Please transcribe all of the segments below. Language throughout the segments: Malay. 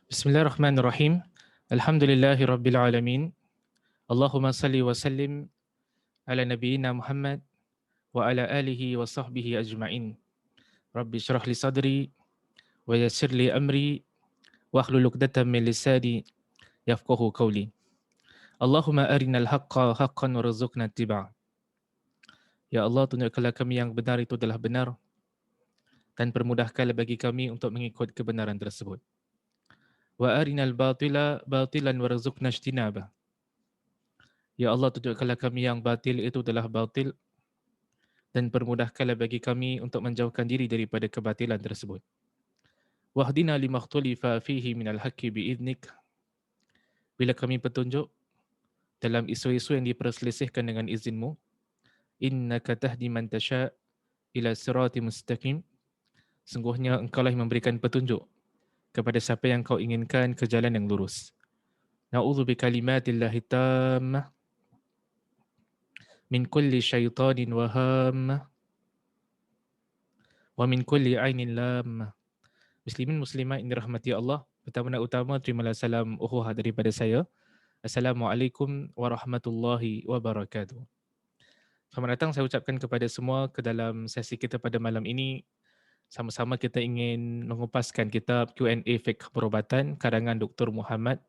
Bismillahirrahmanirrahim. Alhamdulillahirabbil alamin. Allahumma salli wa sallim ala nabiyyina Muhammad wa ala alihi wa sahbihi ajma'in. Rabbi syrah li sadri wa yassir li amri wa hlul 'uqdatam min lisani yafqahu qawli. Allahumma arinal haqqa haqqan warzuqna ittiba'. Ya Allah, tunjukkanlah kami yang benar itu adalah benar dan permudahkanlah bagi kami untuk mengikut kebenaran tersebut. Wa arinal batila batilan warzuqna ijtinabah. Ya Allah, tunjukkanlah kami yang batil itu adalah batil dan permudahkanlah bagi kami untuk menjauhkan diri daripada kebatilan tersebut. Wahdina limakhtulifa fihi minal haqqi biidnik. Bila kami petunjuk dalam isu-isu yang diperselisihkan dengan izinmu, innaka tahdi man tasha' ila sirati mustaqim. Sungguhnya engkaulah yang memberikan petunjuk kepada siapa yang kau inginkan ke jalan yang lurus. Na'udzu bikalimatillahi tammah min kulli syaitanin wahammah wa min kulli ainin lammah. Muslimin muslimat yang dirahmati Allah, pertama-tama terimalah salam ukhuwah daripada saya. Assalamualaikum warahmatullahi wabarakatuh. Selamat datang saya ucapkan kepada semua ke dalam sesi kita pada malam ini. Sama-sama kita ingin mengupaskan kitab Q&A Fiqh Perubatan karangan Dr. Muhammad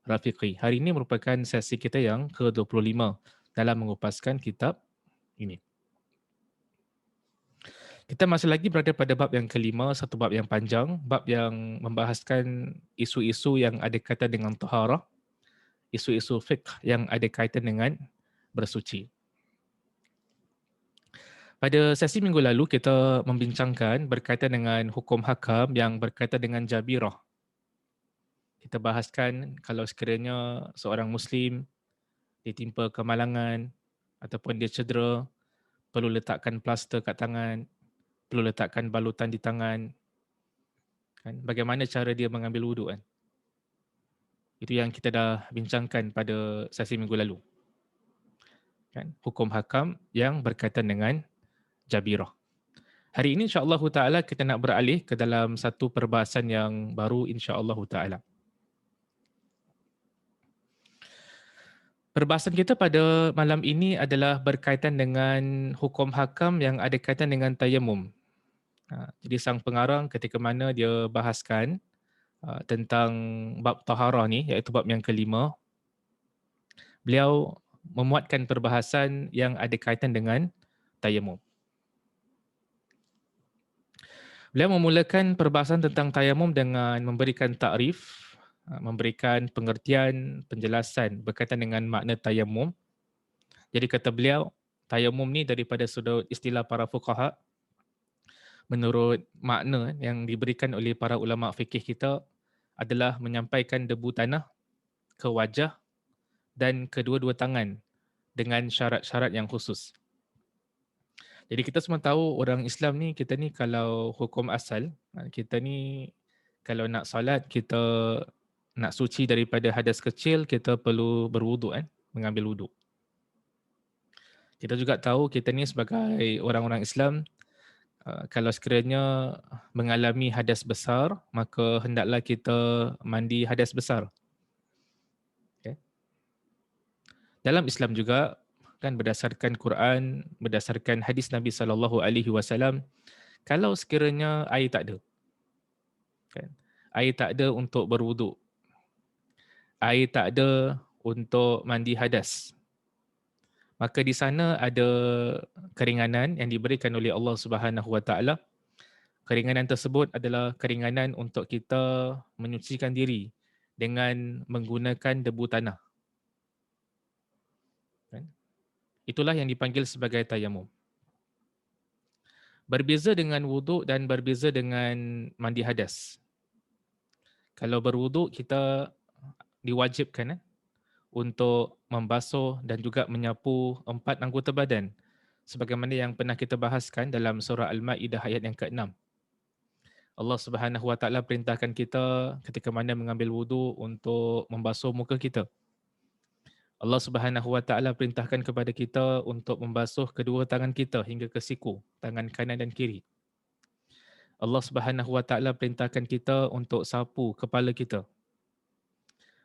Rafiqi. Hari ini merupakan sesi kita yang ke-25 dalam mengupaskan kitab ini. Kita masih lagi berada pada bab yang kelima, satu bab yang panjang, bab yang membahaskan isu-isu yang ada kaitan dengan taharah, isu-isu fiqh yang ada kaitan dengan bersuci. Pada sesi minggu lalu kita membincangkan berkaitan dengan hukum hakam yang berkaitan dengan jabirah. Kita bahaskan kalau sekiranya seorang Muslim ditimpa kemalangan ataupun dia cedera, perlu letakkan plaster kat tangan, perlu letakkan balutan di tangan. Kan? Bagaimana cara dia mengambil wuduk kan? Itu yang kita dah bincangkan pada sesi minggu lalu. Kan? Hukum hakam yang berkaitan dengan jabirah. Hari ini insya-Allah taala kita nak beralih ke dalam satu perbahasan yang baru insya-Allah taala. Perbahasan kita pada malam ini adalah berkaitan dengan hukum hakam yang ada kaitan dengan tayamum. Jadi sang pengarang ketika mana dia bahaskan tentang bab taharah ni, iaitu bab yang kelima, beliau memuatkan perbahasan yang ada kaitan dengan tayamum. Beliau memulakan perbahasan tentang tayamum dengan memberikan takrif, memberikan pengertian, penjelasan berkaitan dengan makna tayamum. Jadi kata beliau, tayamum ni daripada sudut istilah para fuqaha, menurut makna yang diberikan oleh para ulama fikih kita adalah menyampaikan debu tanah ke wajah dan kedua-dua tangan dengan syarat-syarat yang khusus. Jadi kita semua tahu orang Islam ni, kita ni kalau hukum asal, kita ni kalau nak salat, kita nak suci daripada hadas kecil, kita perlu berwuduk kan, mengambil wuduk. Kita juga tahu kita ni sebagai orang-orang Islam, kalau sekiranya mengalami hadas besar, maka hendaklah kita mandi hadas besar. Okay. Dalam Islam juga, kan berdasarkan Quran, berdasarkan hadis Nabi SAW, kalau sekiranya air tak ada, kan? Air tak ada untuk berwuduk, air tak ada untuk mandi hadas, maka di sana ada keringanan yang diberikan oleh Allah Subhanahu Wa Taala. Keringanan tersebut adalah keringanan untuk kita menyucikan diri dengan menggunakan debu tanah. Kan? Itulah yang dipanggil sebagai tayamum. Berbeza dengan wuduk dan berbeza dengan mandi hadas. Kalau berwuduk, kita diwajibkan untuk membasuh dan juga menyapu 4 anggota badan. Sebagaimana yang pernah kita bahaskan dalam surah Al-Ma'idah ayat yang ke-6. Allah Subhanahu Wa Taala perintahkan kita ketika mana mengambil wuduk untuk membasuh muka kita. Allah Subhanahu Wa Taala perintahkan kepada kita untuk membasuh kedua tangan kita hingga ke siku, tangan kanan dan kiri. Allah Subhanahu Wa Taala perintahkan kita untuk sapu kepala kita.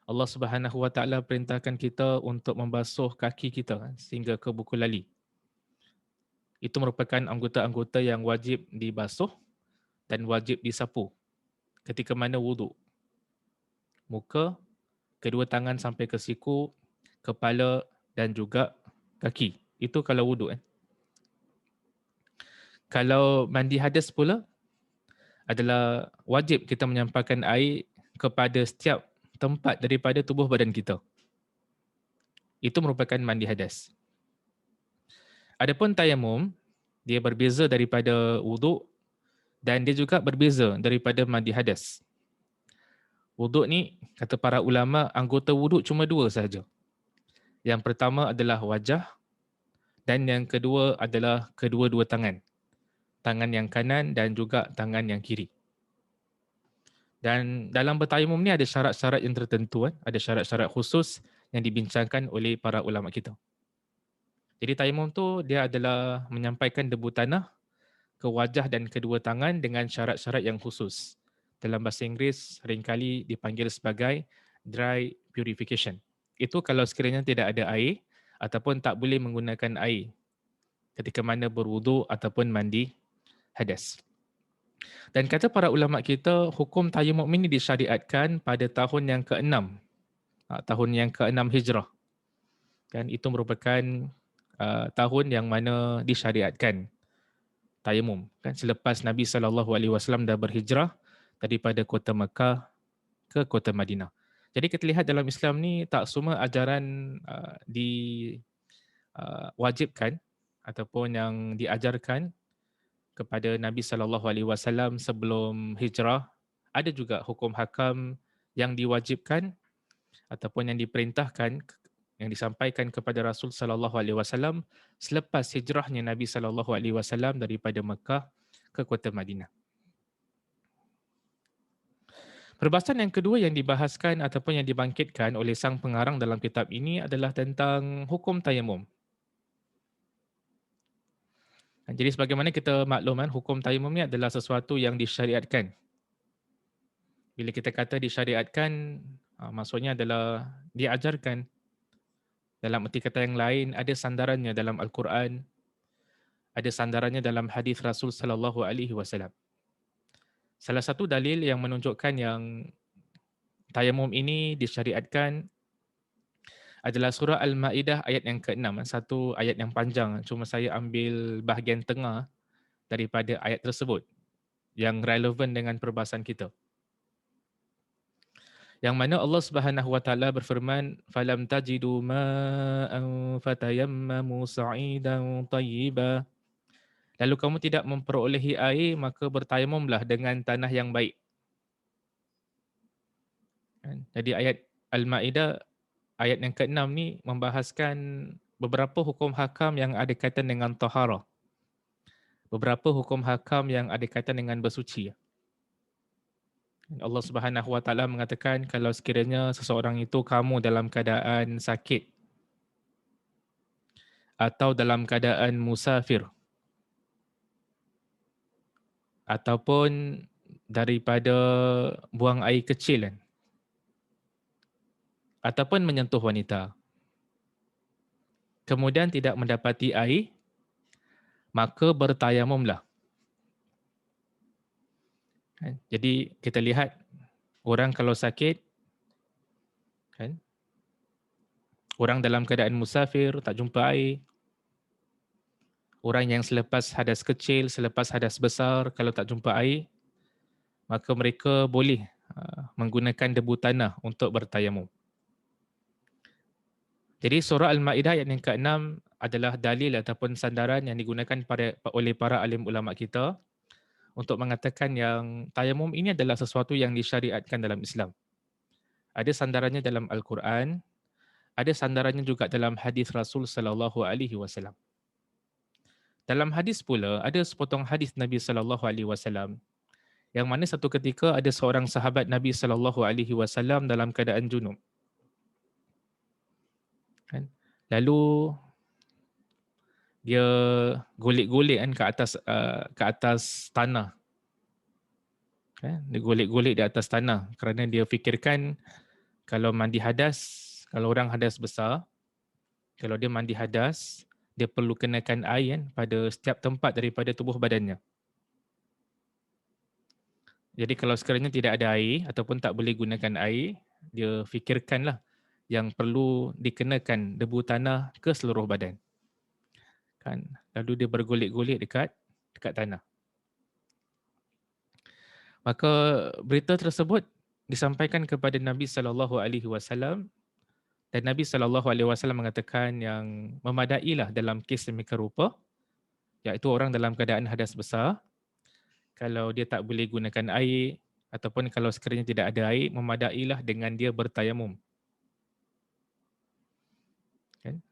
Allah Subhanahu Wa Taala perintahkan kita untuk membasuh kaki kita sehingga ke buku lali. Itu merupakan anggota-anggota yang wajib dibasuh dan wajib disapu ketika mana wuduk. Muka, kedua tangan sampai ke siku, kepala dan juga kaki. Itu kalau wuduk. Kalau mandi hadas pula adalah wajib kita menyampaikan air kepada setiap tempat daripada tubuh badan kita. Itu merupakan mandi hadas. Adapun tayamum, dia berbeza daripada wuduk dan dia juga berbeza daripada mandi hadas. Wuduk ni, kata para ulama, anggota wuduk cuma dua sahaja. Yang pertama adalah wajah dan yang kedua adalah kedua-dua tangan. Tangan yang kanan dan juga tangan yang kiri. Dan dalam bertayamum ni ada syarat-syarat yang tertentu, ada syarat-syarat khusus yang dibincangkan oleh para ulama kita. Jadi tayamum tu dia adalah menyampaikan debu tanah ke wajah dan kedua tangan dengan syarat-syarat yang khusus. Dalam bahasa Inggeris seringkali dipanggil sebagai dry purification. Itu kalau sekiranya tidak ada air ataupun tak boleh menggunakan air ketika mana berwuduk ataupun mandi hadas. Dan kata para ulama kita, hukum tayamum ini disyariatkan pada tahun yang ke-6. Tahun yang ke-6 Hijrah. Kan itu merupakan tahun yang mana disyariatkan tayamum. Kan selepas Nabi SAW dah berhijrah daripada kota Mekah ke kota Madinah. Jadi kita lihat dalam Islam ni tak semua ajaran diwajibkan ataupun yang diajarkan kepada Nabi SAW sebelum hijrah. Ada juga hukum hakam yang diwajibkan ataupun yang diperintahkan yang disampaikan kepada Rasul SAW selepas hijrahnya Nabi SAW daripada Mekah ke kota Madinah. Perbahasan yang kedua yang dibahaskan ataupun yang dibangkitkan oleh sang pengarang dalam kitab ini adalah tentang hukum tayamum. Jadi sebagaimana kita maklum, hukum tayamum ni adalah sesuatu yang disyariatkan. Bila kita kata disyariatkan, maksudnya adalah diajarkan. Dalam erti kata yang lain, ada sandarannya dalam Al-Quran, ada sandarannya dalam hadis Rasul sallallahu alaihi wasallam. Salah satu dalil yang menunjukkan yang tayamum ini disyariatkan adalah surah Al-Ma'idah ayat yang ke-6. Satu ayat yang panjang, cuma saya ambil bahagian tengah daripada ayat tersebut yang relevan dengan perbahasan kita. Yang mana Allah Subhanahu Wa Taala berfirman, "Falam tajidu ma'an fatayammamu sa'idan tayyiba." Lalu kamu tidak memperolehi air, maka bertayamumlah dengan tanah yang baik. Jadi ayat Al-Ma'idah ayat yang ke-6 ni membahaskan beberapa hukum hakam yang ada kaitan dengan taharah. Beberapa hukum hakam yang ada kaitan dengan bersuci. Allah Subhanahu Wa Taala mengatakan kalau sekiranya seseorang itu kamu dalam keadaan sakit atau dalam keadaan musafir ataupun daripada buang air kecil ataupun menyentuh wanita, kemudian tidak mendapati air, maka bertayamumlah. Jadi kita lihat orang kalau sakit, kan, orang dalam keadaan musafir tak jumpa air, orang yang selepas hadas kecil, selepas hadas besar kalau tak jumpa air, maka mereka boleh menggunakan debu tanah untuk bertayamum. Jadi surah Al-Ma'idah ayat yang ke-6 adalah dalil ataupun sandaran yang digunakan oleh para alim ulama kita untuk mengatakan yang tayamum ini adalah sesuatu yang disyariatkan dalam Islam. Ada sandarannya dalam Al-Quran, ada sandarannya juga dalam hadis Rasul sallallahu alaihi wasallam. Dalam hadis pula ada sepotong hadis Nabi sallallahu alaihi wasallam yang mana satu ketika ada seorang sahabat Nabi sallallahu alaihi wasallam dalam keadaan junub. Lalu dia golek-golek ke atas tanah. Dia golek-golek di atas tanah kerana dia fikirkan Kalau mandi hadas, kalau orang hadas besar, kalau dia mandi hadas, dia perlu kenakan air kan, pada setiap tempat daripada tubuh badannya. Jadi kalau sekiranya tidak ada air ataupun tak boleh gunakan air, dia fikirkanlah yang perlu dikenakan debu tanah ke seluruh badan. Kan? Lalu dia bergolek-golek dekat tanah. Maka berita tersebut disampaikan kepada Nabi SAW dan Nabi SAW mengatakan yang memadailah dalam kes demikian rupa, iaitu orang dalam keadaan hadas besar, kalau dia tak boleh gunakan air ataupun kalau sekiranya tidak ada air, memadailah dengan dia bertayamum. Kan?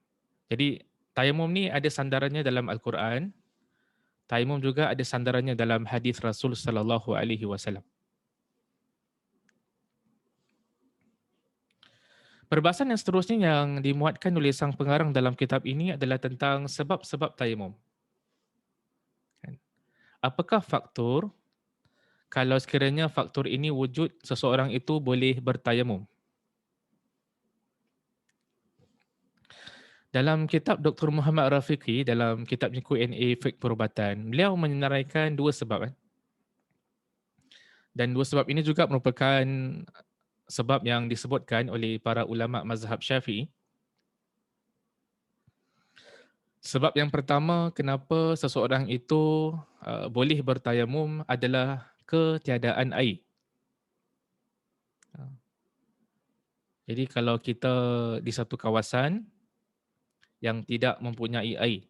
Jadi tayamum ni ada sandarannya dalam Al-Quran, tayamum juga ada sandarannya dalam hadis Rasul SAW. Perbahasan yang seterusnya yang dimuatkan oleh sang pengarang dalam kitab ini adalah tentang sebab-sebab tayamum. Kan? Apakah faktor, kalau sekiranya faktor ini wujud, seseorang itu boleh bertayamum? Dalam kitab Dr. Muhammad Rafiqi, dalam kitabnya Q&A Fiqh Perubatan, beliau menyenaraikan dua sebab. Dan dua sebab ini juga merupakan sebab yang disebutkan oleh para ulama mazhab Syafi'i. Sebab yang pertama, kenapa seseorang itu boleh bertayamum adalah ketiadaan air. Jadi kalau kita di satu kawasan yang tidak mempunyai air,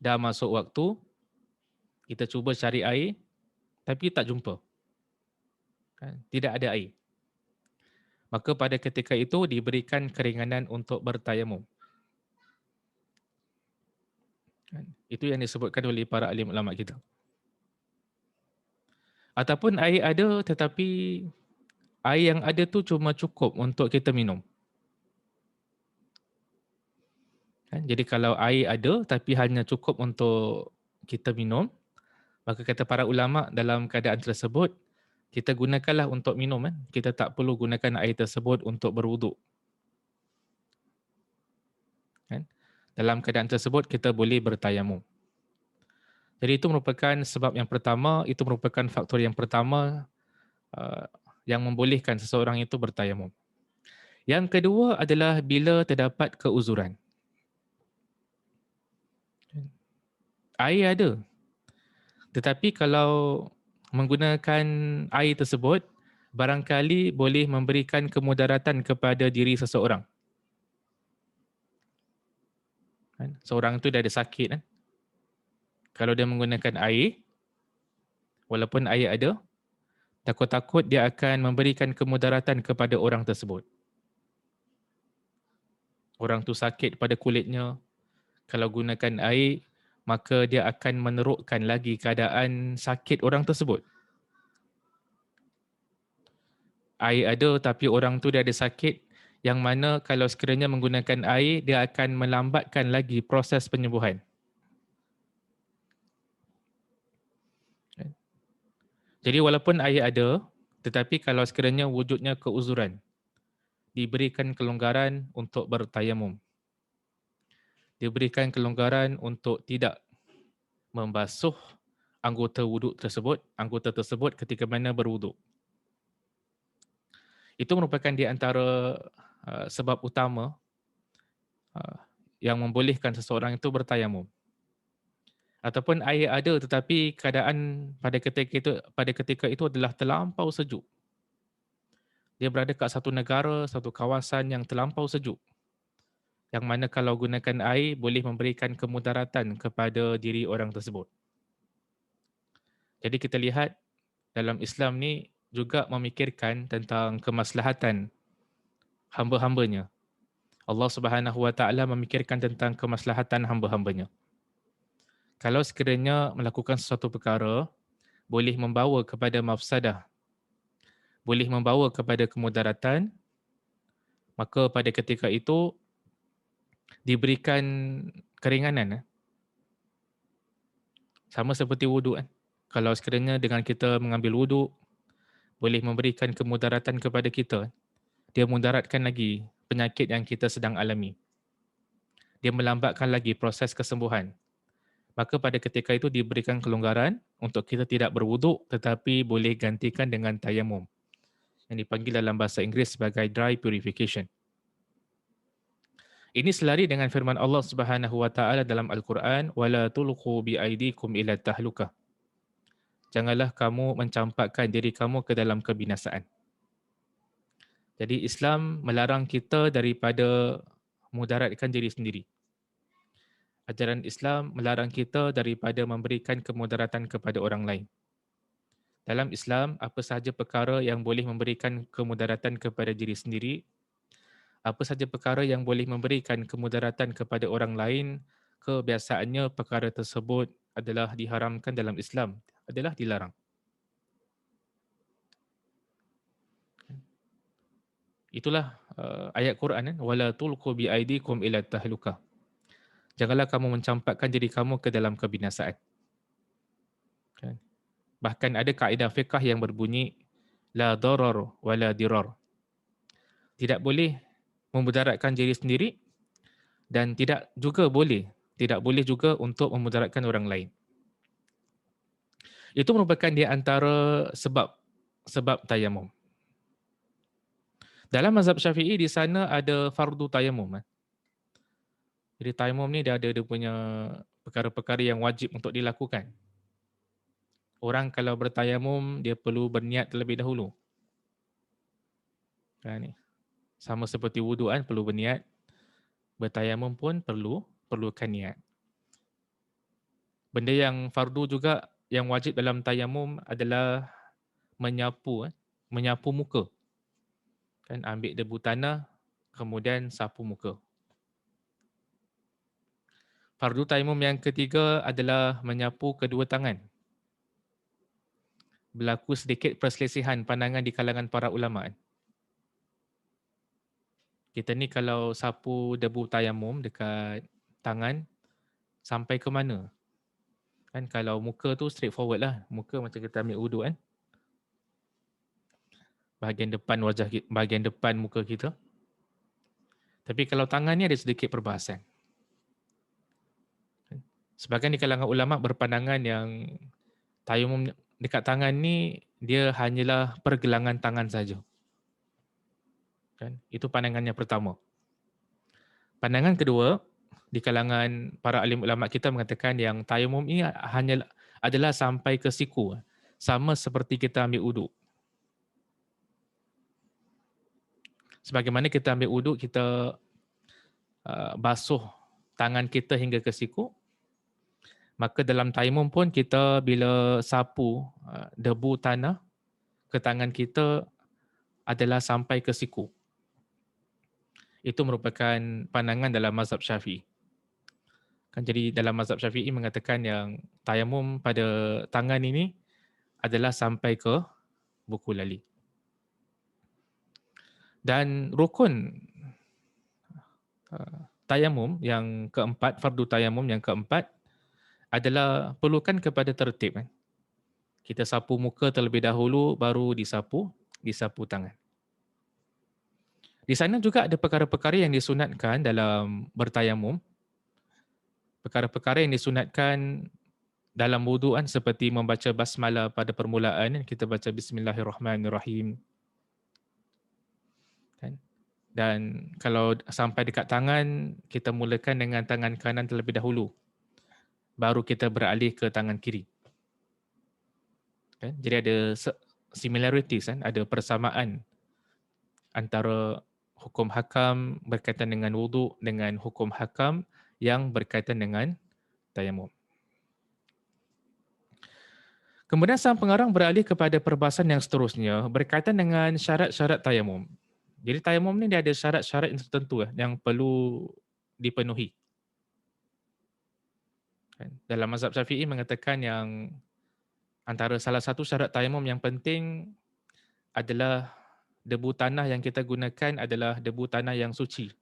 dah masuk waktu, kita cuba cari air, tapi tak jumpa. Kan? Tidak ada air. Maka pada ketika itu diberikan keringanan untuk bertayamum. Kan? Itu yang disebutkan oleh para alim ulama kita. Ataupun air ada tetapi air yang ada tu cuma cukup untuk kita minum. Kan? Jadi kalau air ada tapi hanya cukup untuk kita minum, maka kata para ulama dalam keadaan tersebut, kita gunakanlah untuk minum. Kita tak perlu gunakan air tersebut untuk berwuduk. Kan? Dalam keadaan tersebut, kita boleh bertayamum. Jadi itu merupakan sebab yang pertama, itu merupakan faktor yang pertama yang membolehkan seseorang itu bertayamum. Yang kedua adalah bila terdapat keuzuran. Air ada. Tetapi kalau menggunakan air tersebut, barangkali boleh memberikan kemudaratan kepada diri seseorang. Seorang itu dah ada sakit. Kalau dia menggunakan air, walaupun air ada, takut-takut dia akan memberikan kemudaratan kepada orang tersebut. Orang tu sakit pada kulitnya, kalau gunakan air, maka dia akan menerukkan lagi keadaan sakit orang tersebut. Air ada tapi orang tu dia ada sakit, yang mana kalau sekiranya menggunakan air, dia akan melambatkan lagi proses penyembuhan. Jadi walaupun air ada, tetapi kalau sekiranya wujudnya keuzuran, diberikan kelonggaran untuk bertayamum. Diberikan kelonggaran untuk tidak membasuh anggota tersebut ketika mana berwuduk. Itu merupakan di antara sebab utama yang membolehkan seseorang itu bertayamum. Ataupun air ada tetapi keadaan pada ketika itu adalah terlampau sejuk. Dia berada kat satu negara, satu kawasan yang terlampau sejuk. Yang mana kalau gunakan air boleh memberikan kemudaratan kepada diri orang tersebut. Jadi kita lihat dalam Islam ni juga memikirkan tentang kemaslahatan hamba-hambanya. Allah Subhanahu Wa Taala memikirkan tentang kemaslahatan hamba-hambanya. Kalau sekiranya melakukan sesuatu perkara boleh membawa kepada mafsadah, boleh membawa kepada kemudaratan, maka pada ketika itu diberikan keringanan. Sama seperti wuduk. Kalau sekiranya dengan kita mengambil wuduk, boleh memberikan kemudaratan kepada kita, dia mudaratkan lagi penyakit yang kita sedang alami. Dia melambatkan lagi proses kesembuhan. Maka pada ketika itu diberikan kelonggaran untuk kita tidak berwuduk tetapi boleh gantikan dengan tayamum, yang dipanggil dalam bahasa Inggeris sebagai dry purification. Ini selari dengan firman Allah Subhanahu wa taala dalam Al-Quran, wala tulqu biaidikum ila tahlukah. Janganlah kamu mencampakkan diri kamu ke dalam kebinasaan. Jadi Islam melarang kita daripada mudaratkan diri sendiri. Ajaran Islam melarang kita daripada memberikan kemudaratan kepada orang lain. Dalam Islam, apa sahaja perkara yang boleh memberikan kemudaratan kepada diri sendiri, apa sahaja perkara yang boleh memberikan kemudaratan kepada orang lain, kebiasaannya perkara tersebut adalah diharamkan dalam Islam, adalah dilarang. Itulah ayat Quran, wala tulqu biaidikum ila tahlukah. Janganlah kamu mencampakkan diri kamu ke dalam kebinasaan. Kan? Bahkan ada kaedah fiqah yang berbunyi la darar wala dirar. Tidak boleh memudaratkan diri sendiri dan tidak boleh juga untuk memudaratkan orang lain. Itu merupakan di antara sebab tayamum. Dalam mazhab Syafi'i di sana ada fardu tayamum. Jadi tayamum ni dia punya perkara-perkara yang wajib untuk dilakukan. Orang kalau bertayamum dia perlu berniat terlebih dahulu. Kan? Sama seperti wuduk kan, perlu berniat. Bertayamum pun perlukan niat. Benda yang fardu juga yang wajib dalam tayamum adalah menyapu muka. Kan, ambil debu tanah kemudian sapu muka. Fardu tayamum yang ketiga adalah menyapu kedua tangan. Berlaku sedikit perselisihan pandangan di kalangan para ulama. Kita ni kalau sapu debu tayamum dekat tangan, sampai ke mana? Kan kalau muka tu straightforward lah. Muka macam kita ambil wuduk kan. Bahagian depan muka kita. Tapi kalau tangan ni ada sedikit perbahasan. Sebahagian di kalangan ulama berpandangan yang tayamum dekat tangan ni dia hanyalah pergelangan tangan saja. Kan? Itu pandangan yang pertama. Pandangan kedua, di kalangan para alim ulama kita mengatakan yang tayamum ini adalah sampai ke siku. Sama seperti kita ambil wuduk. Sebagaimana kita ambil wuduk, kita basuh tangan kita hingga ke siku, maka dalam tayamum pun kita bila sapu debu tanah ke tangan kita adalah sampai ke siku. Itu merupakan pandangan dalam mazhab Syafi'i. Kan, jadi dalam mazhab Syafi'i mengatakan yang tayamum pada tangan ini adalah sampai ke buku lali. Dan rukun tayamum yang keempat, fardu tayamum yang keempat adalah perlukan kepada tertib. Kita sapu muka terlebih dahulu, baru disapu tangan. Di sana juga ada perkara-perkara yang disunatkan dalam bertayamum. Perkara-perkara yang disunatkan dalam wuduan seperti membaca basmalah pada permulaan, kita baca bismillahirrahmanirrahim. Kan? Dan kalau sampai dekat tangan, kita mulakan dengan tangan kanan terlebih dahulu. Baru kita beralih ke tangan kiri. Kan? Jadi ada similarities, kan? Ada persamaan antara hukum hakam berkaitan dengan wuduk dengan hukum hakam yang berkaitan dengan tayamum. Kemudian sang pengarang beralih kepada perbahasan yang seterusnya berkaitan dengan syarat-syarat tayamum. Jadi tayamum ni dia ada syarat-syarat yang tertentu yang perlu dipenuhi. Dalam mazhab Syafi'i mengatakan yang antara salah satu syarat tayamum yang penting adalah debu tanah yang kita gunakan adalah debu tanah yang suci.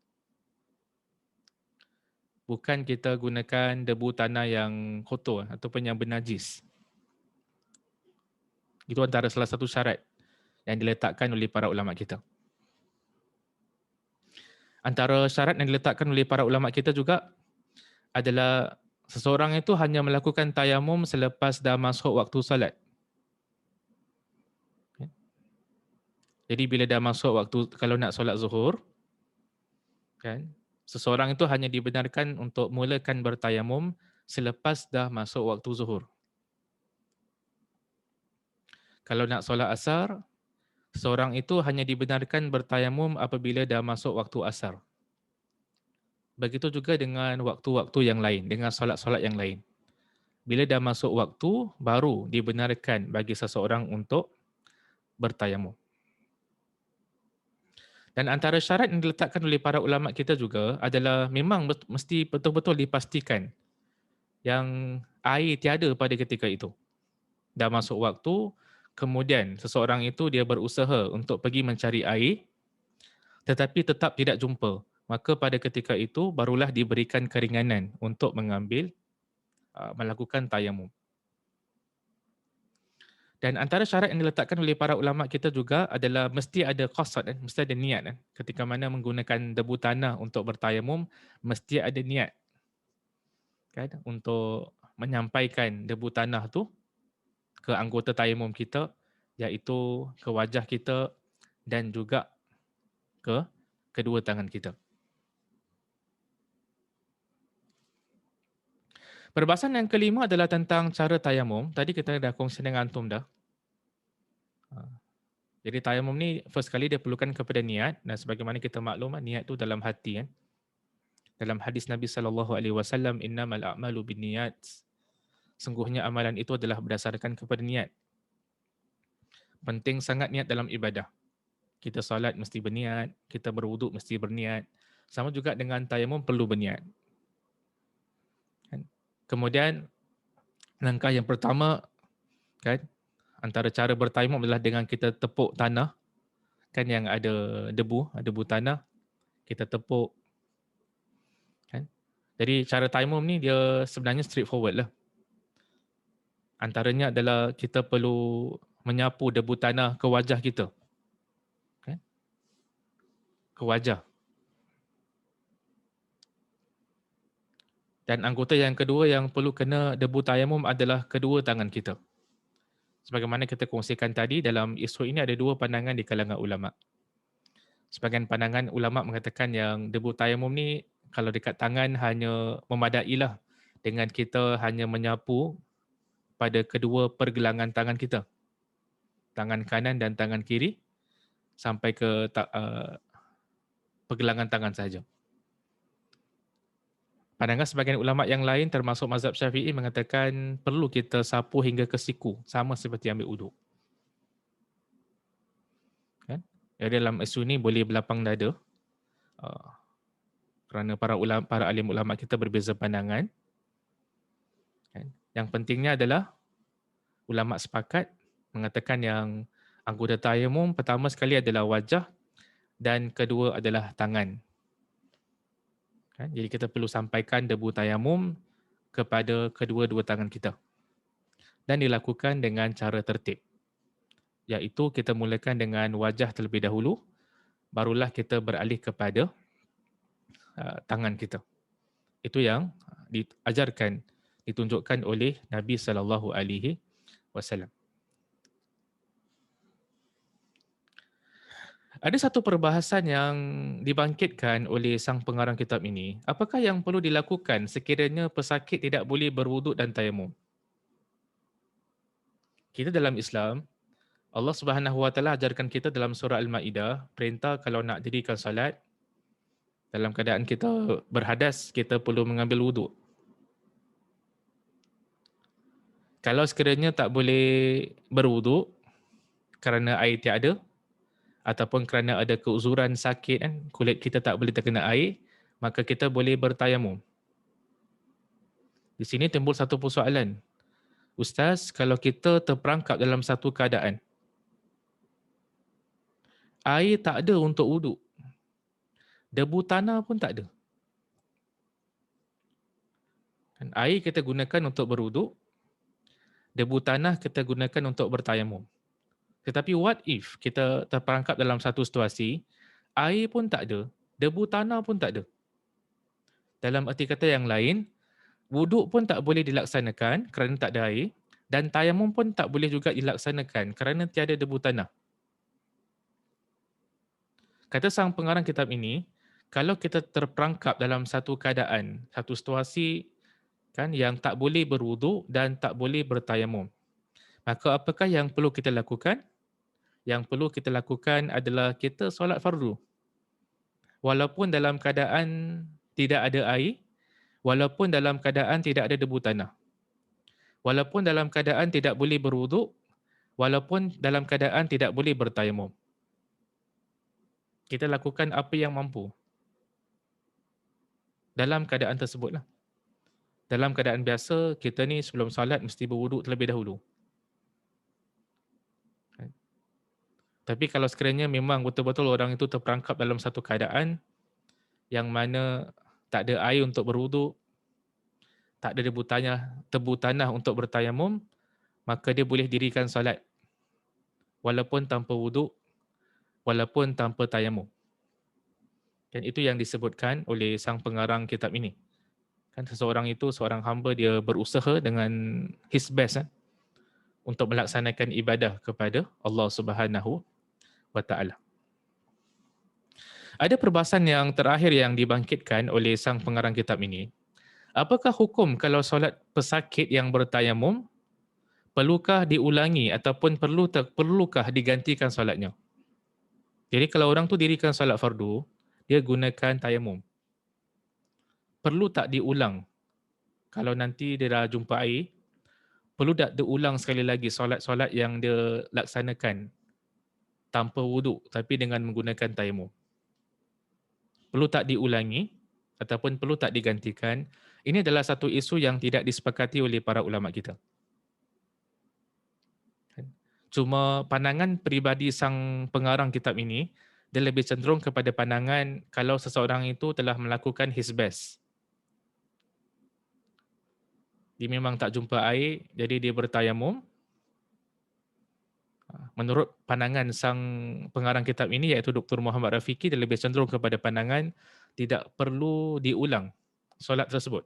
Bukan kita gunakan debu tanah yang kotor ataupun yang bernajis. Itu antara salah satu syarat. yang diletakkan oleh para ulama kita. Antara syarat yang diletakkan oleh para ulama kita juga adalah seseorang itu hanya melakukan tayamum selepas dah masuk waktu solat. Jadi bila dah masuk waktu, kalau nak solat zuhur, kan, seseorang itu hanya dibenarkan untuk mulakan bertayamum selepas dah masuk waktu zuhur. Kalau nak solat asar, seseorang itu hanya dibenarkan bertayamum apabila dah masuk waktu asar. Begitu juga dengan waktu-waktu yang lain, dengan solat-solat yang lain. Bila dah masuk waktu, baru dibenarkan bagi seseorang untuk bertayamum. Dan antara syarat yang diletakkan oleh para ulama kita juga adalah memang mesti betul-betul dipastikan yang air tiada pada ketika itu. Dah masuk waktu, kemudian seseorang itu dia berusaha untuk pergi mencari air, tetapi tetap tidak jumpa. Maka pada ketika itu barulah diberikan keringanan untuk melakukan tayamum. Dan antara syarat yang diletakkan oleh para ulama kita juga adalah mesti ada qasad, mesti ada niat. Ketika mana menggunakan debu tanah untuk bertayamum, mesti ada niat, kan, untuk menyampaikan debu tanah tu ke anggota tayamum kita, iaitu ke wajah kita dan juga ke kedua tangan kita. Perbahasan yang kelima adalah tentang cara tayamum. Tadi kita dah kongsi dengan antum dah. Jadi tayamum ni first kali dia perlukan kepada niat, dan sebagaimana kita maklum niat tu dalam hati, kan. Dalam hadis Nabi SAW, innamal a'malu binniyat. Sungguhnya amalan itu adalah berdasarkan kepada niat. Penting sangat niat dalam ibadah. Kita solat mesti berniat, kita berwuduk mesti berniat. Sama juga dengan tayamum perlu berniat. Kemudian langkah yang pertama, kan, antara cara bertayamum adalah dengan kita tepuk tanah, kan, yang ada debu tanah, kita tepuk, kan. Jadi cara tayamum ni dia sebenarnya straightforward lah. Antaranya adalah kita perlu menyapu debu tanah ke wajah kita, kan, ke wajah. Dan anggota yang kedua yang perlu kena debu tayamum adalah kedua tangan kita. Sebagaimana kita kongsikan tadi, dalam isu ini ada dua pandangan di kalangan ulama. Sebahagian pandangan ulama mengatakan yang debu tayamum ni kalau dekat tangan hanya memadailah dengan kita hanya menyapu pada kedua pergelangan tangan kita, tangan kanan dan tangan kiri, sampai ke pergelangan tangan sahaja. Pandangan sebahagian ulama yang lain termasuk mazhab Syafi'i mengatakan perlu kita sapu hingga ke siku, sama seperti ambil uduk. Kan? Jadi dalam isu ni boleh belapang dada, kerana para alim ulama kita berbeza pandangan. Kan? Yang pentingnya adalah ulama sepakat mengatakan yang anggota tayamum pertama sekali adalah wajah dan kedua adalah tangan. Kan? Jadi kita perlu sampaikan debu tayamum kepada kedua-dua tangan kita. Dan dilakukan dengan cara tertib. Iaitu kita mulakan dengan wajah terlebih dahulu, barulah kita beralih kepada tangan kita. Itu yang diajarkan, ditunjukkan oleh Nabi SAW. Ada satu perbahasan yang dibangkitkan oleh sang pengarang kitab ini. Apakah yang perlu dilakukan sekiranya pesakit tidak boleh berwuduk dan tayamum? Kita dalam Islam, Allah Subhanahu Wa Taala ajarkan kita dalam surah Al-Maidah, perintah kalau nak dirikan salat, dalam keadaan kita berhadas, kita perlu mengambil wuduk. Kalau sekiranya tak boleh berwuduk kerana air tiada, ataupun kerana ada keuzuran sakit, kan, kulit kita tak boleh terkena air, maka kita boleh bertayamum. Di sini timbul satu persoalan. Ustaz, kalau kita terperangkap dalam satu keadaan, air tak ada untuk wuduk, debu tanah pun tak ada. Air kita gunakan untuk berwuduk, debu tanah kita gunakan untuk bertayamum. Tetapi what if kita terperangkap dalam satu situasi, air pun tak ada, debu tanah pun tak ada. Dalam erti kata yang lain, wuduk pun tak boleh dilaksanakan kerana tak ada air, dan tayamum pun tak boleh juga dilaksanakan kerana tiada debu tanah. Kata sang pengarang kitab ini, kalau kita terperangkap dalam satu keadaan, satu situasi kan yang tak boleh berwuduk dan tak boleh bertayamum, maka apakah yang perlu kita lakukan? Yang perlu kita lakukan adalah kita solat fardu. Walaupun dalam keadaan tidak ada air, walaupun dalam keadaan tidak ada debu tanah, walaupun dalam keadaan tidak boleh berwuduk, walaupun dalam keadaan tidak boleh bertayamum. Kita lakukan apa yang mampu dalam keadaan tersebutlah. Dalam keadaan biasa, kita ni sebelum solat mesti berwuduk terlebih dahulu. Tapi kalau sekiranya memang betul-betul orang itu terperangkap dalam satu keadaan yang mana tak ada air untuk berwuduk, tak ada tebu tanah untuk bertayamum, maka dia boleh dirikan solat walaupun tanpa wuduk, walaupun tanpa tayamum. Dan itu yang disebutkan oleh sang pengarang kitab ini. Kan seseorang itu, seorang hamba, dia berusaha dengan his best untuk melaksanakan ibadah kepada Allah Subhanahu wa Ta'ala. Ada perbahasan yang terakhir yang dibangkitkan oleh sang pengarang kitab ini. Apakah hukum kalau solat pesakit yang bertayamum? Perlukah diulangi ataupun perlukah digantikan solatnya? Jadi kalau orang tu dirikan solat fardu, dia gunakan tayamum. Perlu tak diulang? Kalau nanti dia dah jumpa air, perlu tak diulang sekali lagi solat-solat yang dia laksanakan tanpa wuduk tapi dengan menggunakan tayamum? Perlu tak diulangi ataupun perlu tak digantikan? Ini adalah satu isu yang tidak disepakati oleh para ulama kita. Cuma pandangan peribadi sang pengarang kitab ini, dia lebih cenderung kepada pandangan kalau seseorang itu telah melakukan his best. Dia memang tak jumpa air, jadi dia bertayamum. Menurut pandangan sang pengarang kitab ini, iaitu Dr. Muhammad Rafiqi, dia lebih cenderung kepada pandangan tidak perlu diulang solat tersebut.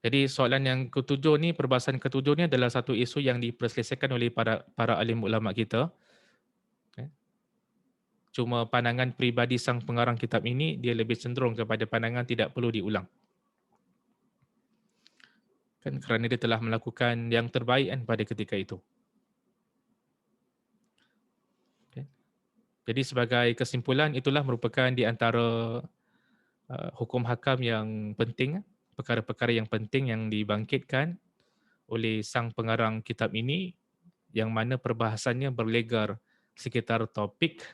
Jadi soalan yang ketujuh ni, perbahasan ketujuh ni adalah satu isu yang diperselisihkan oleh para alim ulama kita. Cuma pandangan peribadi sang pengarang kitab ini, dia lebih cenderung kepada pandangan tidak perlu diulang. Kan kerana dia telah melakukan yang terbaik kan pada ketika itu. Okay. Jadi sebagai kesimpulan, itulah merupakan di antara hukum hakam yang penting, perkara-perkara yang penting yang dibangkitkan oleh sang pengarang kitab ini, yang mana perbahasannya berlegar sekitar topik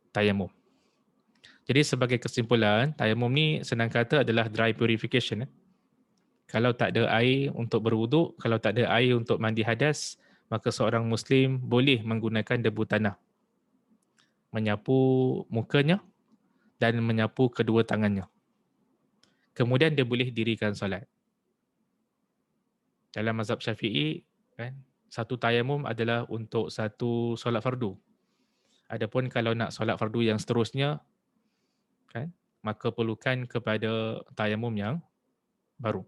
tayamum. Jadi sebagai kesimpulan, tayamum ni senang kata adalah dry purification. Kalau tak ada air untuk berwuduk, kalau tak ada air untuk mandi hadas, maka seorang Muslim boleh menggunakan debu tanah, menyapu mukanya dan menyapu kedua tangannya. Kemudian dia boleh dirikan solat. Dalam mazhab Syafi'i, kan, satu tayamum adalah untuk satu solat fardu. Adapun kalau nak solat fardu yang seterusnya, kan, maka perlukan kepada tayamum yang baru.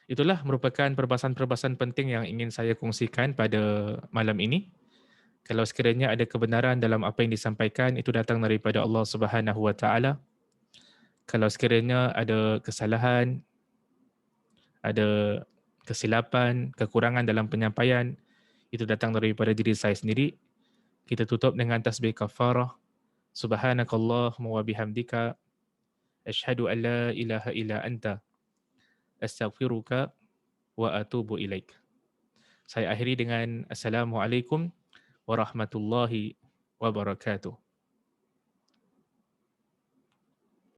Itulah merupakan perbahasan-perbahasan penting yang ingin saya kongsikan pada malam ini. Kalau sekiranya ada kebenaran dalam apa yang disampaikan, itu datang daripada Allah Subhanahu wa Ta'ala. Kalau sekiranya ada kesalahan, ada kesilapan, kekurangan dalam penyampaian, itu datang daripada diri saya sendiri. Kita tutup dengan tasbih kafarah. Subhanakallahumma wa bihamdika asyhadu an la ilaha illa anta astaghfiruka wa atubu ilaik. Saya akhiri dengan Assalamualaikum warahmatullahi wabarakatuh.